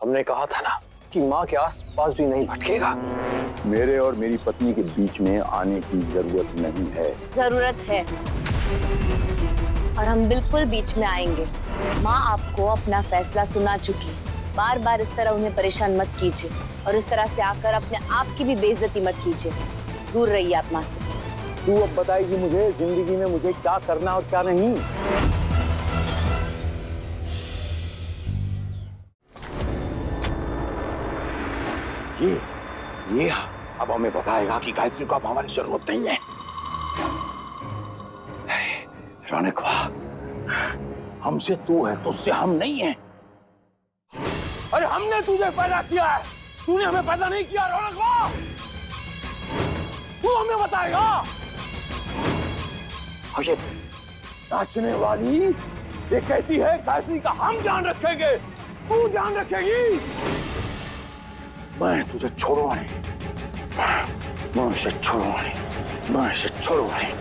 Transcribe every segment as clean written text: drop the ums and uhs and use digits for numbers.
हमने कहा था ना कि माँ के आस पास भी नहीं भटकेगा। मेरे और मेरी पत्नी के बीच में आने की जरूरत नहीं है। जरूरत है और हम बिल्कुल बीच में आएंगे। माँ आपको अपना फैसला सुना चुकी है। बार बार इस तरह उन्हें परेशान मत कीजिए और इस तरह से आकर अपने आप की भी बेइज्जती मत कीजिए। दूर रहिए आप माँ से। तू अब बताएगी मुझे जिंदगी में मुझे क्या करना और क्या नहीं। ये अब हमें बताएगा कि गायत्री को अब हमारी जरूरत नहीं है। रौनक वाह, हमसे तू है, तुझसे हम नहीं है। अरे हमने तुझे पैदा किया है, तूने हमें पैदा नहीं किया। रौनक वाह, तू हमें बताएगा। और ये नाचने वाली ये कहती है गायत्री का हम ध्यान रखेंगे, तू ध्यान रखेगी। मैं तुझे छोड़ूंगा नहीं, मैं इसे छोड़ूंगा नहीं, मैं इसे छोड़ूंगा नहीं।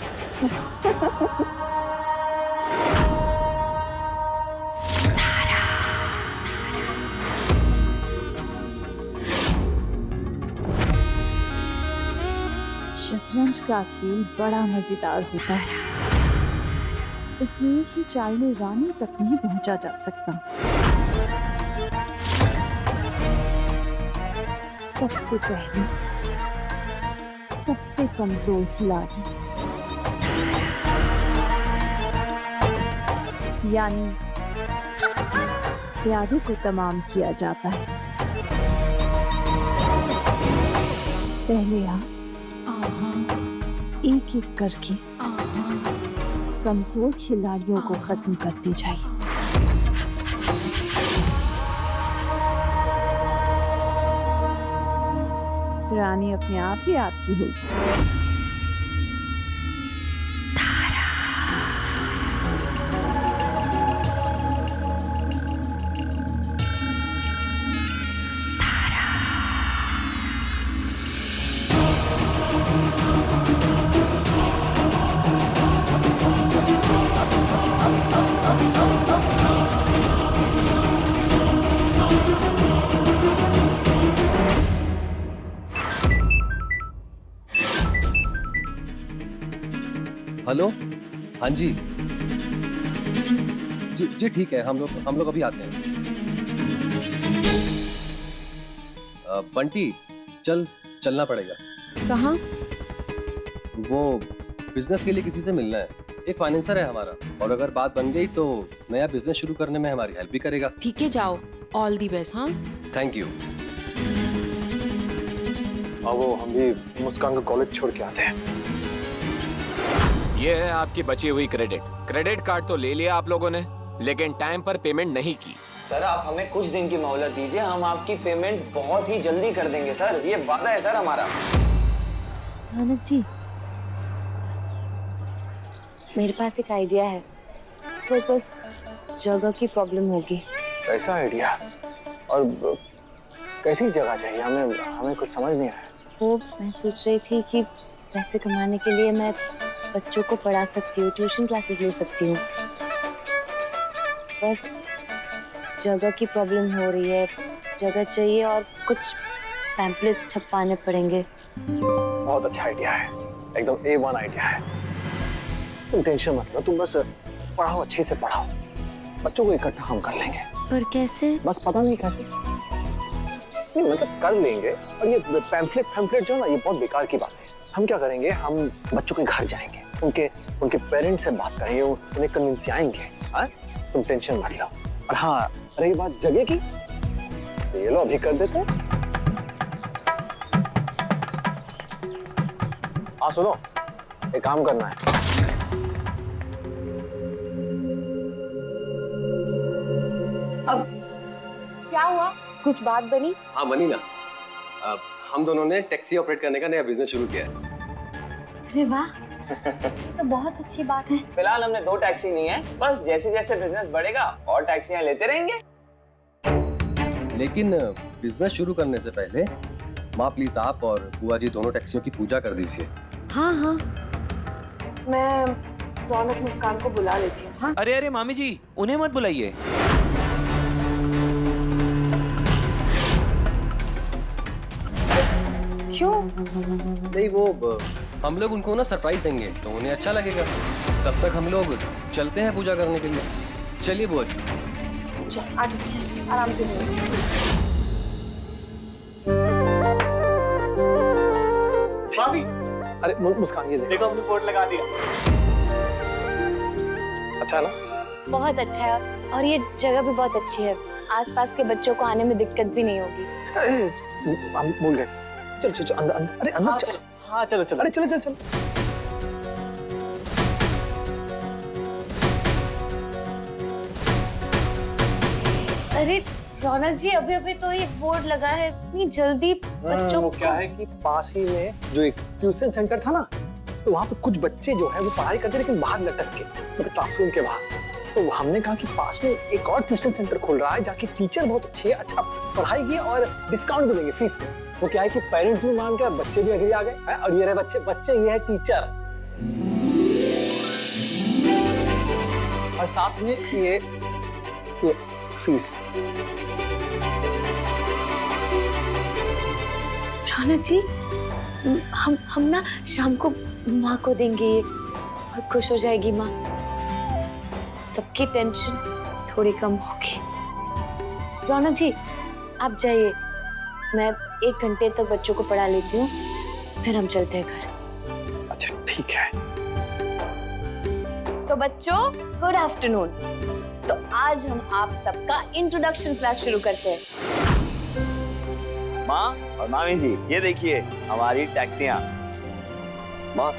शतरंज का खेल बड़ा मजेदार होता है। इसमें एक ही चाल में रानी तक नहीं पहुंचा जा सकता। सबसे पहले सबसे कमजोर खिलाड़ी यानी प्यादे को तमाम किया जाता है। पहले आप एक एक करके कमजोर खिलाड़ियों को खत्म करते जाइए। रानी अपने आप ही आपकी होगी। हेलो, हाँ जी जी ठीक है, हम लोग अभी आते हैं। बंटी चलना पड़ेगा। कहाँ? वो बिजनेस के लिए किसी से मिलना है। एक फाइनेंसर है हमारा, और अगर बात बन गई तो नया बिजनेस शुरू करने में हमारी हेल्प भी करेगा। ठीक है, जाओ। All the best. हाँ, थैंक यू। वो हम भी मुस्कान को कॉलेज छोड़ के आते हैं। ये है आपकी बची हुई क्रेडिट कार्ड तो ले लिया आप लोगों ने, लेकिन टाइम पर पेमेंट नहीं की। सर आप हमें कुछ दिन की मोहलत दीजिए, हम आपकी पेमेंट बहुत ही जल्दी कर देंगे सर, ये वादा है सर हमारा। रौनक जी, मेरे पास एक आइडिया है, तो बस जगह की प्रॉब्लम होगी। कैसा आइडिया और कैसी जगह चाहिए? हमें कुछ समझ नहीं आया। वो मैं सोच रही थी कि पैसे कमाने के लिए मैं बच्चों को पढ़ा सकती हूँ, ट्यूशन क्लासेस ले सकती हूँ। बस जगह की प्रॉब्लम हो रही है, जगह चाहिए और कुछ पैम्पलेट्स छपवाने पड़ेंगे। बहुत अच्छा आइडिया है, एकदम A1 आइडिया है। तुम टेंशन मत लो, तुम बस पढ़ाओ, अच्छे से पढ़ाओ, बच्चों को इकट्ठा हम कर लेंगे। पर कैसे? बस पता नहीं कैसे, नहीं मतलब कर लेंगे। और ये पैम्फलेट जो ना, ये बहुत बेकार की बात है। हम क्या करेंगे, हम बच्चों के घर जाएंगे, उनके पेरेंट्स से बात करेंगे, उन्हें कन्विंस आएंगे। हाँ, तुम टेंशन मत लो। और हाँ, रही बात जगह की, तो ये लो अभी कर देते हैं। हाँ सुनो, एक काम करना है। अब क्या हुआ? कुछ बात बनी? हाँ बनी ना, हम दोनों ने टैक्सी ऑपरेट करने का नया बिजनेस शुरू किया है। अरे वाह, तो बहुत अच्छी बात है। फिलहाल हमने 2 टैक्सी नहीं है, बस जैसे जैसे बिजनेस बढ़ेगा और टैक्सियां लेते रहेंगे। लेकिन बिजनेस शुरू करने से पहले माँ प्लीज आप और बुआ जी दोनों टैक्सियों की पूजा कर दीजिए। हाँ हाँ, मैं रौनक मुस्कान को बुला लेती हूँ। हाँ? अरे मामी जी, उन्हें मत बुलाइए। नहीं वो हम लोग उनको ना सरप्राइज देंगे तो उन्हें अच्छा लगेगा। तब तक हम लोग चलते हैं पूजा करने के लिए। चलिए बुआ जी। चल आ जाओ, आराम से लेंगे। भाभी, अरे मुस्कान ये देखो हमने बोर्ड लगा दिया। अच्छा ना? बहुत अच्छा है और ये जगह भी बहुत अच्छी है। आसपास के बच्चों को आने में दिक्कत भी नहीं होगी। अरे हम भूल गए। चल चल चल अंदर अंदर। अरे अंदर चल। हाँ चलो चलो। अरे चलो चल चल। अरे रौनक जी, अभी अभी तो ये बोर्ड लगा है, इतनी जल्दी बच्चों वो को क्या है कि पास ही में जो एक ट्यूशन सेंटर था ना, तो वहाँ पे कुछ बच्चे जो है वो पढ़ाई करते लेकिन बाहर लटक के, मतलब क्लासरूम के बाहर। तो हमने कहा कि पास में एक और ट्यूशन सेंटर खुल रहा है, जाके टीचर बहुत अच्छी है, अच्छा पढ़ाई की और डिस्काउंट भी देंगे फीस में। वो क्या है कि पेरेंट्स भी मान के और बच्चे भी एग्री आ गए हैं, और ये रहे बच्चे, बच्चे ये है टीचर, और साथ में ये फीस। रौनक जी, हम ना शाम को माँ को देंगे, ये बहुत खुश हो जाएगी माँ। सबकी टेंशन थोड़ी कम होगी। रौनक जी आप जाइए, मैं 1 घंटे तक बच्चों को पढ़ा लेती हूँ, फिर हम चलते हैं घर। अच्छा ठीक है। तो बच्चों गुड आफ्टरनून। तो आज हम आप सबका इंट्रोडक्शन क्लास शुरू करते हैं। माँ और मामी जी, ये देखिए हमारी टैक्सियाँ। माँ,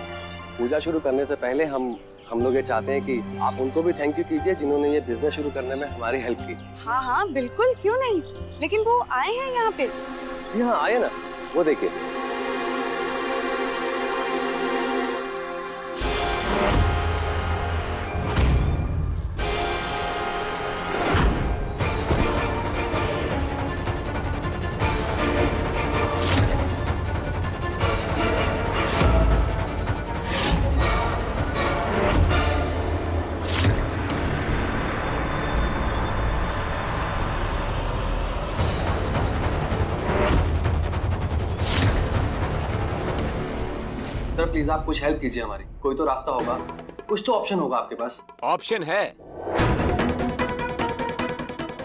पूजा शुरू करने से पहले हम लोग ये चाहते हैं कि आप उनको भी थैंक यू कीजिए जिन्होंने ये बिजनेस शुरू करने में हमारी हेल्प की। हाँ हाँ बिल्कुल, क्यों नहीं, लेकिन वो आए हैं यहाँ पे। यहाँ आए ना, वो देखिए। सर प्लीज आप कुछ हेल्प कीजिए हमारी, कोई तो रास्ता होगा, कुछ तो ऑप्शन होगा आपके पास। ऑप्शन है।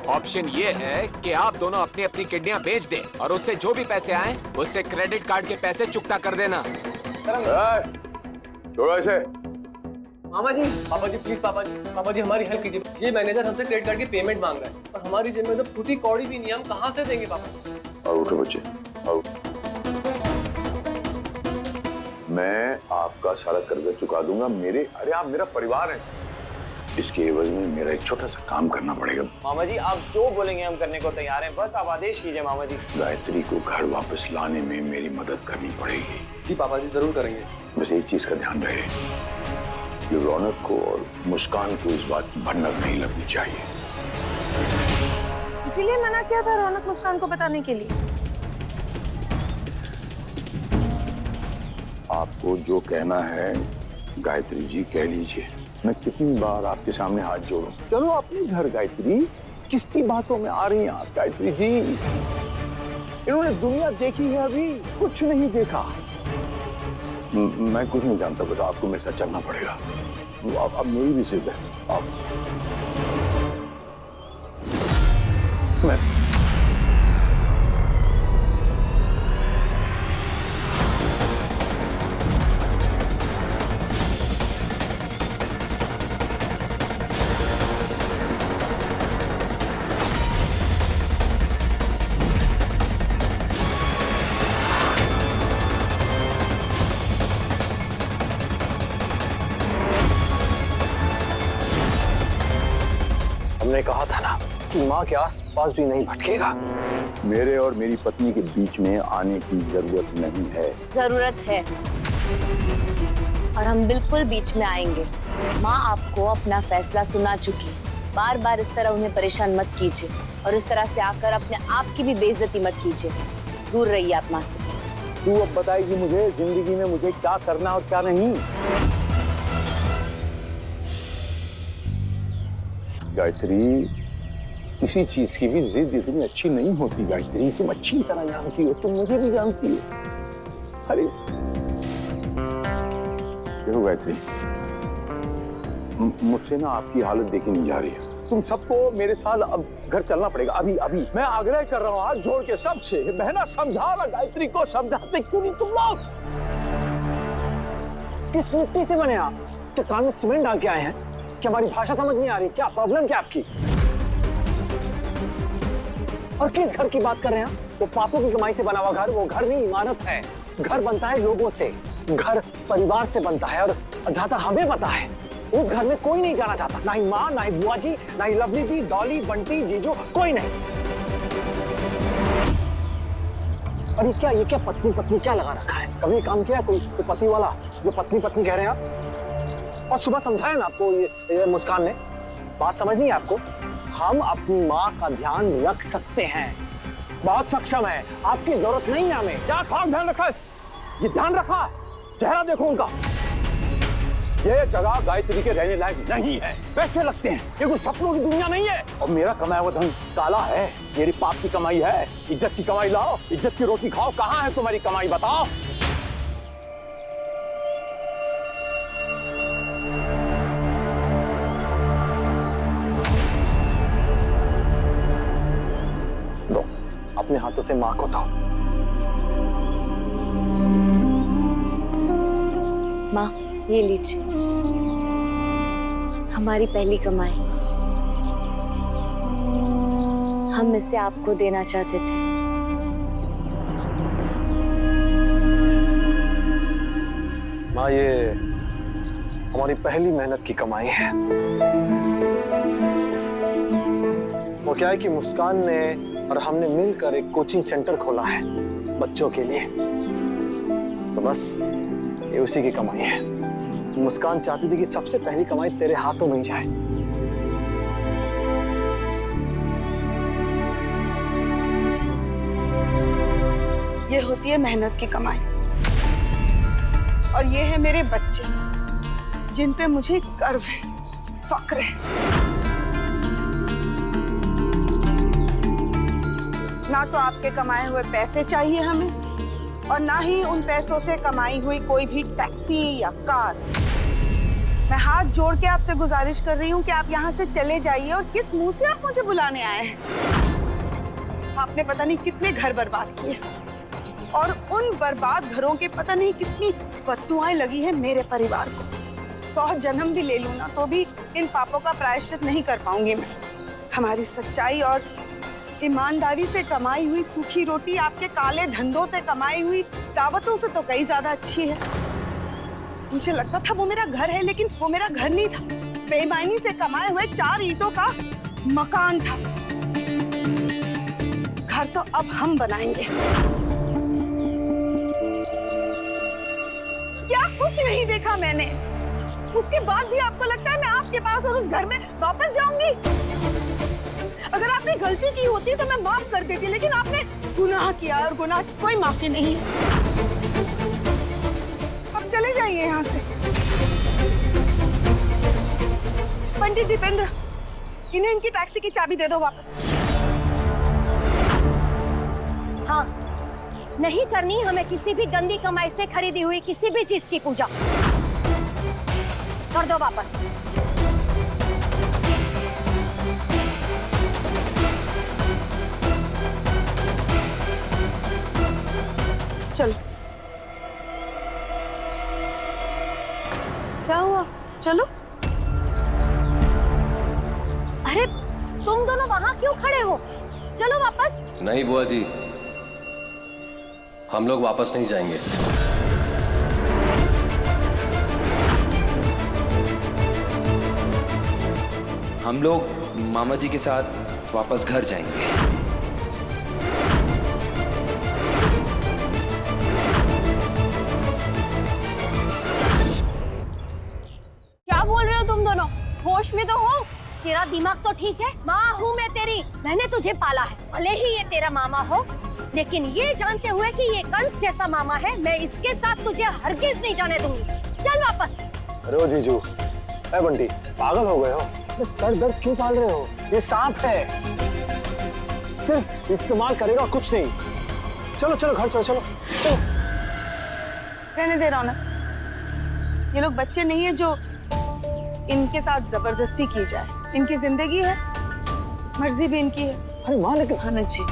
ऑप्शन ये है कि आप दोनों अपनी अपनी किडनियां बेच दें और उससे जो भी पैसे आए उससे क्रेडिट कार्ड के पैसे चुकता कर देना। छोड़ो इसे। पापा जी प्लीज, पापा जी हमारी हेल्प कीजिए। ये मैनेजर हमसे क्रेडिट कार्ड की पेमेंट मांग रहा है और हमारी जेब में तो फूटी कौड़ी भी नहीं है, हम कहाँ से देंगे पापा? और उठो बच्चे, आओ। मैं आपका सारा कर्जा चुका दूंगा। अरे आप मेरा परिवार हैं। इसके एवज में मेरा एक छोटा सा काम करना पड़ेगा। मामा जी आप जो बोलेंगे हम करने को तैयार हैं, बस आप आदेश कीजिए मामा जी। गायत्री को घर वापस लाने में मेरी मदद करनी पड़ेगी। जी पापा जी जरूर करेंगे। बस एक चीज का ध्यान रहे, कि रौनक को और मुस्कान को इस बात की भनक नहीं लगनी चाहिए। इसीलिए मना किया था रौनक मुस्कान को बताने के लिए। आपको जो कहना है गायत्री जी कह लीजिए। मैं कितनी बार आपके सामने हाथ जोड़ूं? चलो अपने घर गायत्री, किसकी बातों में आ रही हैं आप गायत्री जी? इन्होंने दुनिया देखी है, अभी कुछ नहीं देखा। मैं कुछ नहीं जानता, बस आपको मेरे साथ चलना पड़ेगा। अब मेरी भी जिद है। आप मैं हमने कहा था ना कि माँ के आस-पास भी नहीं भटकेगा। मेरे और मेरी पत्नी के बीच में आने की जरूरत नहीं है। जरूरत है और हम बिल्कुल बीच में आएंगे। माँ आपको अपना फैसला सुना चुकी, बार बार इस तरह उन्हें परेशान मत कीजिए और इस तरह से आकर अपने आप की भी बेइज्जती मत कीजिए। दूर रहिए आप माँ से। तू अब बताएगी मुझे जिंदगी में मुझे क्या करना और क्या नहीं। गायत्री, किसी चीज की भी जिद इतनी अच्छी नहीं होती गायत्री। तुम अच्छी तरह जानती हो, तुम मुझे भी जानती हो। अरे देखो गायत्री, मुझसे ना आपकी हालत देखी नहीं जा रही है। तुम सबको मेरे साथ अब घर चलना पड़ेगा, अभी अभी। मैं आग्रह कर रहा हूँ हाथ जोड़ के सबसे, बहना समझा ना गायत्री को, समझाते क्यों नहीं तुम लोग? किस मिट्टी से बने आप? क्या कान में सीमेंट डाल के आए हैं? क्या हमारी भाषा समझ नहीं आ रही? क्या प्रॉब्लम क्या आपकी? और किस घर की बात कर रहे हैं? वो पापों की कमाई से बना हुआ घर, वो घर नहीं इमारत है। घर बनता है लोगों से, घर परिवार से बनता है, और जहां तक हमें पता है उस घर में कोई नहीं जाना चाहता, ना ही माँ, ना ही बुआ जी, ना ही लवली दी, डॉली, बंटी, जीजू, कोई नहीं। और ये क्या पत्नी पत्नी क्या लगा रखा है? कभी काम किया कोई पति वाला जो पत्नी पत्नी कह रहे हैं आप? और सुबह समझाया ना आपको ये मुस्कान ने, बात समझ नहीं है आपको? हम अपनी माँ का ध्यान रख सकते हैं, बहुत सक्षम है, आपकी जरूरत नहीं है हमें। क्या खास ध्यान रखा है? ये ध्यान रखा, चेहरा देखो उनका। ये जगह गायत्री के रहने लायक नहीं है, पैसे लगते हैं, ये कोई सपनों की दुनिया नहीं है। और मेरा कमाया हुआ धन काला है, मेरी पाप की कमाई है। इज्जत की कमाई लाओ, इज्जत की रोटी खाओ। कहाँ है तुम्हारी कमाई, बताओ? दो, अपने हाथों से माँ को दो। माँ, ये लीजिए, हमारी पहली कमाई। हम इसे आपको देना चाहते थे। माँ, ये हमारी पहली मेहनत की कमाई है। वो क्या है कि मुस्कान ने और हमने मिलकर एक कोचिंग सेंटर खोला है बच्चों के लिए, तो बस ये उसी की कमाई है। मुस्कान चाहती थी कि सबसे पहली कमाई तेरे हाथों में ही जाए। ये होती है मेहनत की कमाई, और ये है मेरे बच्चे जिन पे मुझे गर्व है, फक्र है। ना तो आपके कमाए हुए पैसे चाहिए हमें, और ना ही उन पैसों से कमाई हुई कोई भी टैक्सी या कार। मैं हाथ जोड़ के आपसे गुजारिश कर रही हूँ कि आप यहाँ से चले जाइए। और किस मुंह से आप मुझे बुलाने आए हैं? आपने पता नहीं कितने घर बर्बाद किए, और उन बर्बाद घरों के पता नहीं कितनी बद्दुआएं लगी है मेरे परिवार को। 100 जन्म भी ले लूं ना तो भी इन पापों का प्रायश्चित नहीं कर पाऊंगी मैं। हमारी सच्चाई और ईमानदारी से कमाई हुई सूखी रोटी आपके काले धंधों से कमाई हुई दावतों से तो कई ज्यादा अच्छी है। मुझे लगता था वो मेरा घर है, लेकिन वो मेरा घर नहीं था। बेईमानी से कमाए हुए 4 ईंटों का मकान था। घर तो अब हम बनाएंगे। क्या कुछ नहीं देखा मैंने? उसके बाद भी आपको लगता है मैं आपके पास और उस घर में वापस जाऊंगी? अगर आपने गलती की होती तो मैं माफ कर देती, लेकिन आपने गुनाह किया, और गुनाह कोई माफी नहीं है। अब चले जाइए यहाँ से। पंडित दीपेंद्र, इन्हें इनकी टैक्सी की चाबी दे दो वापस। हाँ, नहीं करनी हमें किसी भी गंदी कमाई से खरीदी हुई किसी भी चीज की पूजा। कर दो वापस। चलो। क्या हुआ? चलो। अरे तुम दोनों वहां क्यों खड़े हो? चलो वापस। नहीं बुआ जी, हम लोग वापस नहीं जाएंगे। हम लोग मामा जी के साथ वापस घर जाएंगे। क्या बोल रहे हो तुम दोनों? होश में तो हो? तेरा दिमाग तो ठीक है? माँ हूँ मैं तेरी, मैंने तुझे पाला है। भले ही ये तेरा मामा हो, लेकिन ये जानते हुए कि ये कंस जैसा मामा है, मैं इसके साथ तुझे हरगिज नहीं जाने दूंगी। चल वापस। अरे ओ जीजू, ए बंटी, पागल हो गए हो? ये सर दर्द क्यों पाल रहे हो? ये सांप है, सिर्फ इस्तेमाल करेगा, कुछ नहीं। चलो चलो घर चलो, चलो चलो। रहने दे रौनक, ये लोग बच्चे नहीं है जो इनके साथ जबरदस्ती की जाए। इनकी जिंदगी है, मर्जी भी इनकी है। अरे माँ लेकिन भानु जी,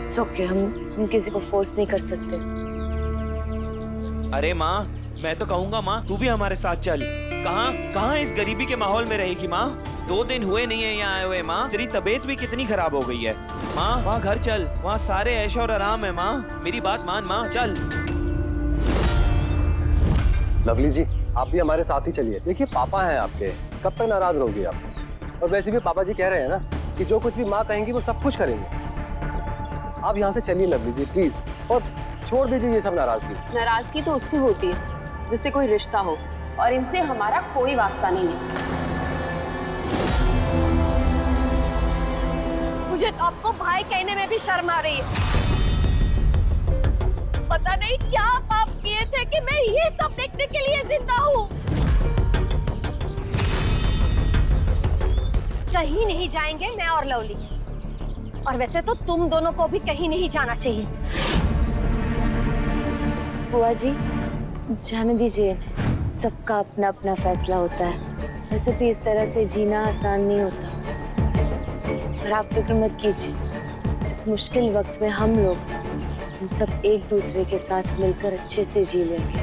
it's okay, हम किसी को फोर्स नहीं कर सकते। अरे माँ, मैं तो कहूँगा माँ तू भी हमारे साथ चल। कहाँ इस गरीबी के माहौल में रहेगी माँ? 2 दिन हुए नहीं है यहाँ आए हुए माँ, तेरी तबीयत भी कितनी खराब हो गई है माँ। वहाँ घर चल, वहाँ सारे ऐश और आराम है माँ। मेरी बात मान माँ, चल। लवली जी, आप भी हमारे साथ ही चलिए। देखिए पापा हैं आपके, कब तक नाराज रहोगे आप? और वैसे भी पापा जी कह रहे हैं ना कि जो कुछ भी माँ कहेंगी वो सब कुछ करेंगे। आप यहाँ से चलिए लवली जी प्लीज, और छोड़ दीजिए ये सब नाराजगी। नाराजगी तो उससे होती है जिससे कोई रिश्ता हो, और इनसे हमारा कोई वास्ता नहीं है। मुझे तो आपको भाई कहने में भी शर्म आ रही है। पता नहीं क्या पाप किए थे कि मैं ये सब देखने के लिए जिंदा हूँ। कहीं नहीं जाएंगे मैं और लवली, और वैसे तो तुम दोनों को भी कहीं नहीं जाना चाहिए। बुआ जी, जाने दीजिए, सबका अपना अपना फैसला होता है। वैसे भी इस तरह से जीना आसान नहीं होता, और आप फिक्र मत कीजिए। इस मुश्किल वक्त में हम सब एक दूसरे के साथ मिलकर अच्छे से जी लेंगे।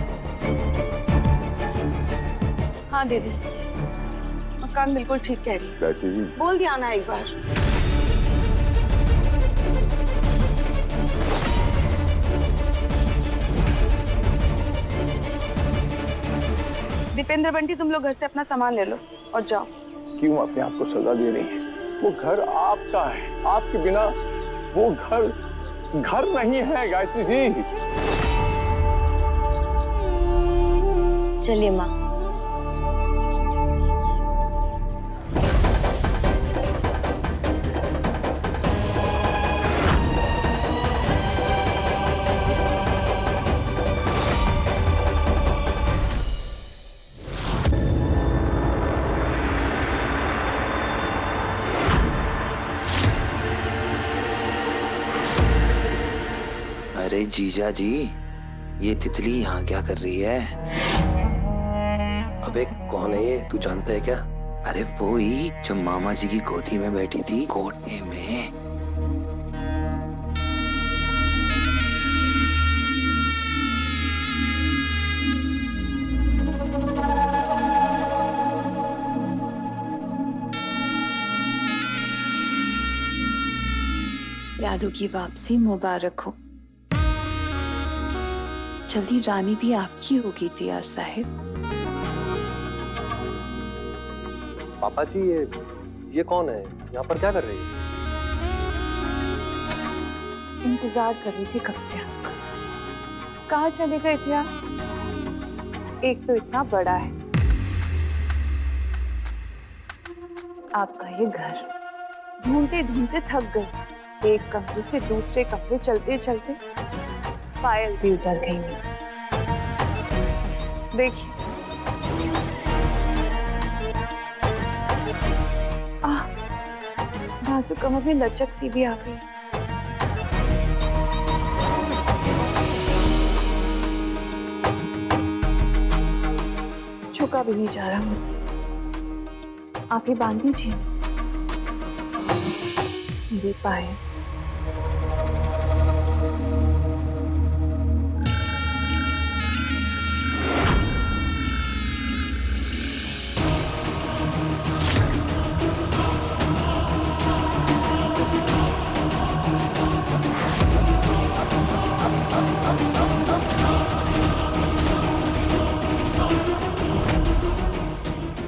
हाँ दीदी, मुस्कान बिल्कुल ठीक कह रही है। चाची जी, बोल दिया ना एक बार। दीपेंद्र बंटी, तुम लोग घर से अपना सामान ले लो और जाओ। क्यों अपने आप को सजा दे रही है? वो घर आपका है, आपके बिना वो घर नहीं है गायत्री जी। चलिए माँ। अरे जीजा जी, ये तितली यहाँ क्या कर रही है? अबे कौन है ये, तू जानता है क्या? अरे वो ही जो मामा जी की गोदी में बैठी थी कोटे में। यादों की वापसी मुबारक हो। जल्दी रानी भी आपकी होगी टीआर साहिब। पापा जी, ये कौन है? यहाँ पर क्या कर रही है? इंतजार कर रही थी कब से आपका। कहाँ चले गए थे आप? एक तो इतना बड़ा है आपका ये घर, ढूंढते ढूंढते थक गई। एक कमरे से दूसरे कमरे चलते चलते पायल भी उतर गई। देखिए, बाजू कमर में लचक सी भी आ गई। झुका भी नहीं जा रहा मुझसे। आप ही बांध दीजिए मेरी पायल।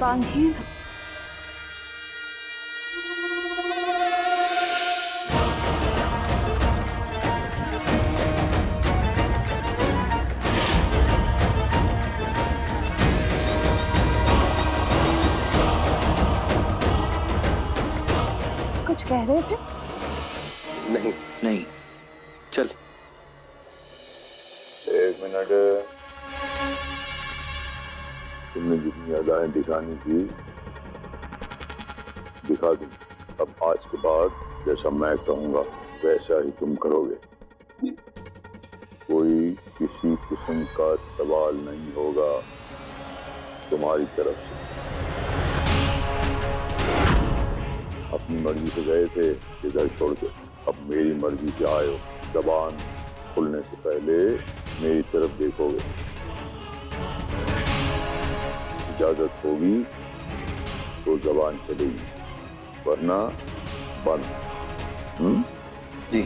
बांधिए। कुछ कह रहे थे? नहीं, चल। एक मिनट, तुमने जितनी अदाएं दिखानी थी दिखा दी। अब आज के बाद जैसा मैं कहूंगा वैसा ही तुम करोगे। कोई किसी किस्म का सवाल नहीं होगा तुम्हारी तरफ से। अपनी मर्जी से गए थे इधर छोड़ के, अब मेरी मर्जी से आए हो। जबान खुलने से पहले मेरी तरफ देखोगे, इजाजत होगी तो जबान चलेगी, वरना बंद। जी